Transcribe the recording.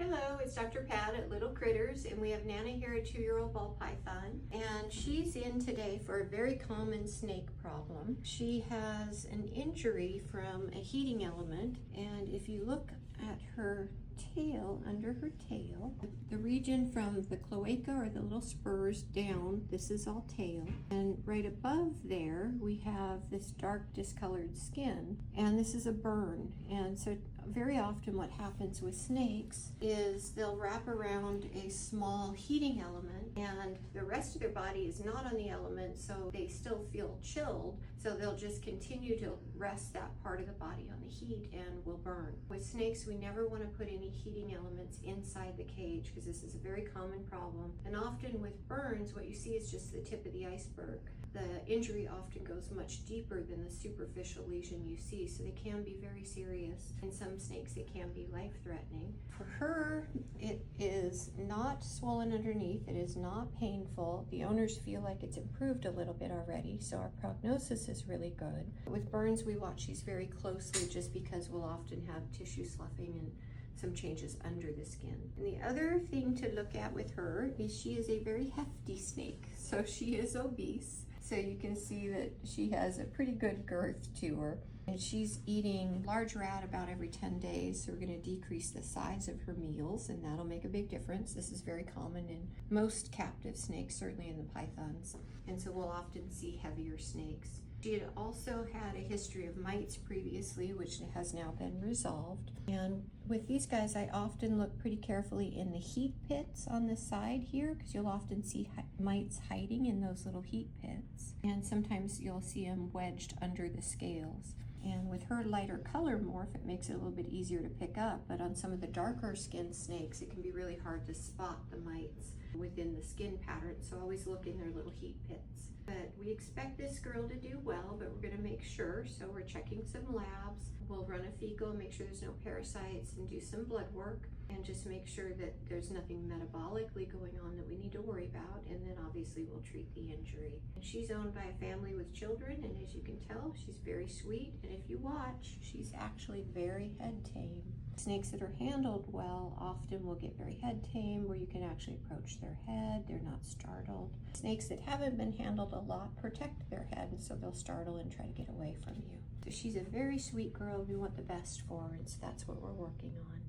Hello, it's Dr. Pat at Little Critters, and we have Nana here, a 2-year-old ball python, and she's in today for a very common snake problem. She has an injury from a heating element, and if you look at her tail, under her tail, the region from the cloaca or the little spurs down, this is all tail, and right above there we have this dark discolored skin, and this is a burn. And so very often what happens with snakes is they'll wrap around a small heating element and the rest of their body is not on the element, so they still feel chilled, so they'll just continue to rest that part of the body on the heat and will burn. With snakes, we never want to put any heating elements inside the cage because this is a very common problem, and often with burns what you see is just the tip of the iceberg. The injury often goes much deeper than the superficial lesion you see, so they can be very serious. In some snakes it can be life-threatening. For her, it is not swollen underneath, it is not painful. The owners feel like it's improved a little bit already, so our prognosis is really good. With burns, we watch these very closely just because we'll often have tissue sloughing and some changes under the skin. And the other thing to look at with her is she is a very hefty snake, so she is obese. So you can see that she has a pretty good girth to her. And she's eating large rat about every 10 days, so we're going to decrease the size of her meals, and that'll make a big difference. This is very common in most captive snakes, certainly in the pythons, and so we'll often see heavier snakes. She had also had a history of mites previously, which has now been resolved. And with these guys, I often look pretty carefully in the heat pits on the side here, because you'll often see mites hiding in those little heat pits. And sometimes you'll see them wedged under the scales. And with her lighter color morph, it makes it a little bit easier to pick up, but on some of the darker skinned snakes, it can be really hard to spot the mites within the skin pattern, so always look in their little heat pits. But we expect this girl to do well, but we're going to make sure, so we're checking some labs. We'll run a fecal, make sure there's no parasites, and do some blood work, and just make sure that there's nothing metabolically going on that we need to worry about, and then obviously we'll treat the injury. And she's owned by a family with children, and as you can tell, she's very sweet, and if you watch, she's actually very head tame. Snakes that are handled well often will get very head tame, where you can actually approach their head, they're not startled. Snakes that haven't been handled a lot protect their head, and so they'll startle and try to get away from you. So she's a very sweet girl, we want the best for her, and so that's what we're working on.